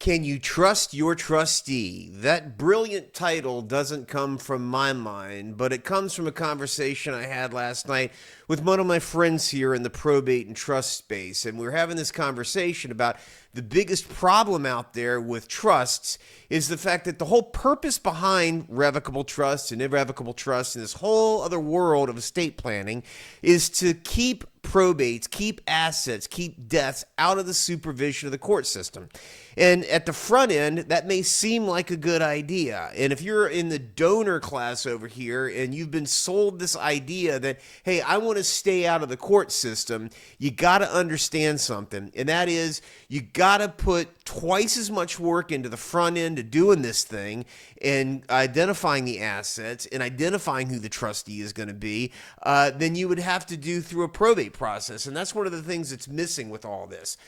Can you trust your trustee? That brilliant title doesn't come from my mind, but it comes from a conversation I had last night with one of my friends here in the probate and trust space. And we were having this conversation about the biggest problem out there with trusts is the fact that the whole purpose behind revocable trusts and irrevocable trusts and this whole other world of estate planning is to keep probates, keep assets, keep deaths out of the supervision of the court system. And at the front end, that may seem like a good idea. And if you're in the donor class over here and you've been sold this idea that, hey, I want to stay out of the court system, you got to understand something. And that is, you got to put twice as much work into the front end of doing this thing and identifying the assets and identifying who the trustee is going to be than you would have to do through a probate process. And that's one of the things that's missing with all this.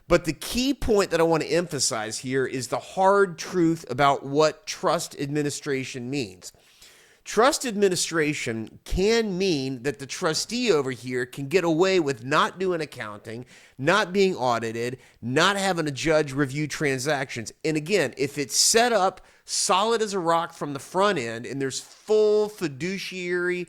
But the key point that I want to emphasize here is the hard truth about what trust administration means. Trust administration can mean that the trustee over here can get away with not doing accounting, not being audited, not having a judge review transactions. And again, if it's set up solid as a rock from the front end and there's full fiduciary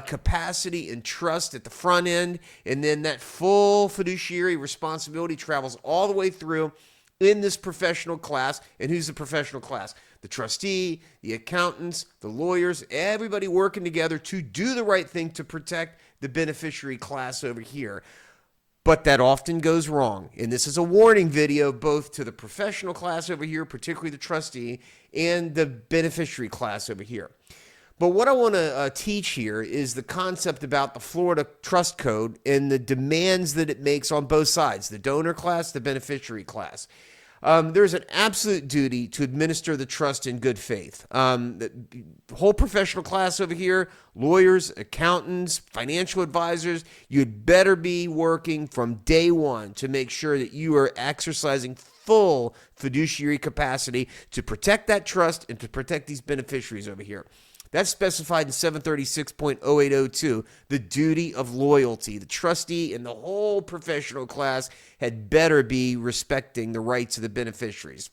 capacity and trust at the front end, and then that full fiduciary responsibility travels all the way through in this professional class. And who's the professional class? The trustee, the accountants, the lawyers, everybody working together to do the right thing to protect the beneficiary class over here. But that often goes wrong. And this is a warning video both to the professional class over here, particularly the trustee, and the beneficiary class over here. But what I want to teach here is the concept about the Florida Trust Code and the demands that it makes on both sides, the donor class, the beneficiary class. There's an absolute duty to administer the trust in good faith. The whole professional class over here, lawyers, accountants, financial advisors, you'd better be working from day one to make sure that you are exercising full fiduciary capacity to protect that trust and to protect these beneficiaries over here. That's specified in 736.0802, the duty of loyalty. The trustee and the whole professional class had better be respecting the rights of the beneficiaries.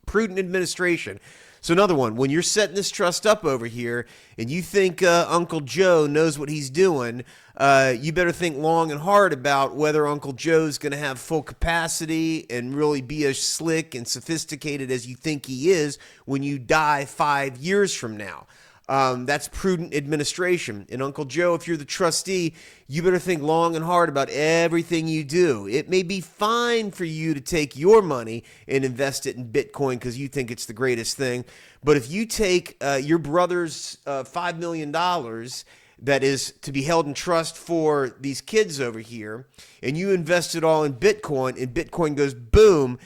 Prudent administration. So another one, when you're setting this trust up over here and you think Uncle Joe knows what he's doing, you better think long and hard about whether Uncle Joe's going to have full capacity and really be as slick and sophisticated as you think he is when you die 5 years from now. That's prudent administration. And Uncle Joe, if you're the trustee, you better think long and hard about everything you do. It may be fine for you to take your money and invest it in Bitcoin because you think it's the greatest thing. But if you take your brother's $5 million that is to be held in trust for these kids over here, and you invest it all in Bitcoin, and Bitcoin goes boom,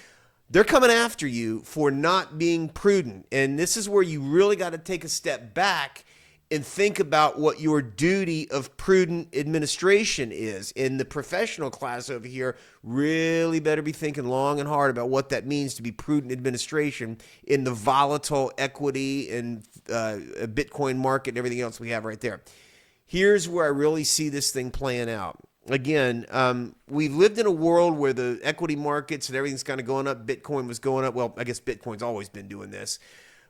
they're coming after you for not being prudent. And this is where you really got to take a step back and think about what your duty of prudent administration is. In the professional class over here, really better be thinking long and hard about what that means to be prudent administration in the volatile equity and Bitcoin market and everything else we have right there. Here's where I really see this thing playing out. Again, we've lived in a world where the equity markets and everything's kind of going up. Bitcoin was going up. Well, I guess Bitcoin's always been doing this.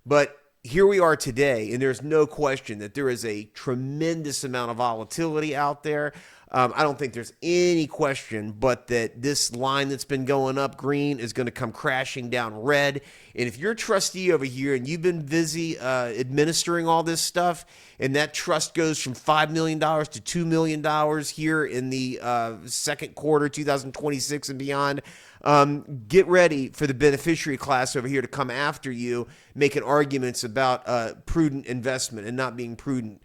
But here we are today, and there's no question that there is a tremendous amount of volatility out there. I don't think there's any question but that this line that's been going up green is going to come crashing down red. And if you're a trustee over here and you've been busy administering all this stuff, and that trust goes from $5 million to $2 million here in the second quarter, 2026 and beyond, get ready for the beneficiary class over here to come after you, making arguments about prudent investment and not being prudent.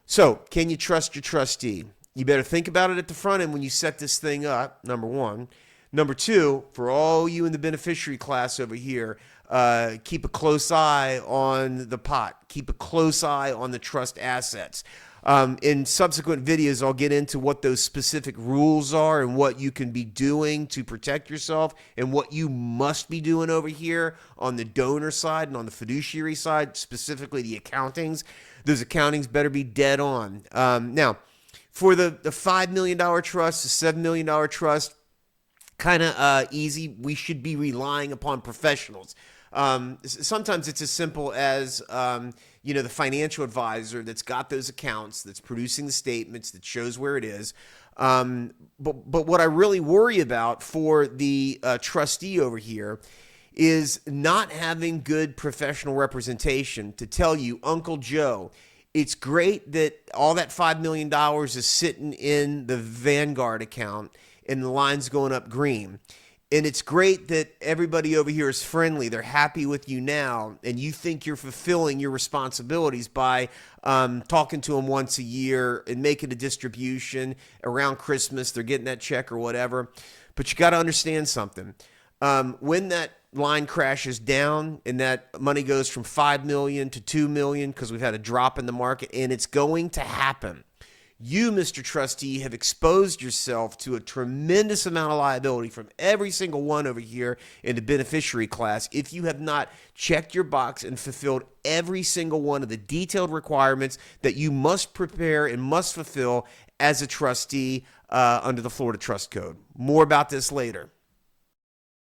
So, can you trust your trustee? You better think about it at the front end when you set this thing up, number one. Number two, for all you in the beneficiary class over here, keep a close eye on the pot. Keep a close eye on the trust assets. In subsequent videos, I'll get into what those specific rules are and what you can be doing to protect yourself and what you must be doing over here on the donor side and on the fiduciary side, specifically the accountings. Those accountings better be dead on. Now, for the $5 million trust, the $7 million trust, kind of easy. We should be relying upon professionals. Sometimes it's as simple as, the financial advisor that's got those accounts, that's producing the statements, that shows where it is. But what I really worry about for the trustee over here is not having good professional representation to tell you, Uncle Joe, it's great that all that $5 million is sitting in the Vanguard account and the line's going up green. And it's great that everybody over here is friendly. They're happy with you now, and you think you're fulfilling your responsibilities by talking to them once a year and making a distribution around Christmas. They're getting that check or whatever. But you got to understand something. When that line crashes down and that money goes from 5 million to 2 million because we've had a drop in the market, and it's going to happen. You, Mr. Trustee, have exposed yourself to a tremendous amount of liability from every single one over here in the beneficiary class if you have not checked your box and fulfilled every single one of the detailed requirements that you must prepare and must fulfill as a trustee under the Florida Trust Code. More about this later.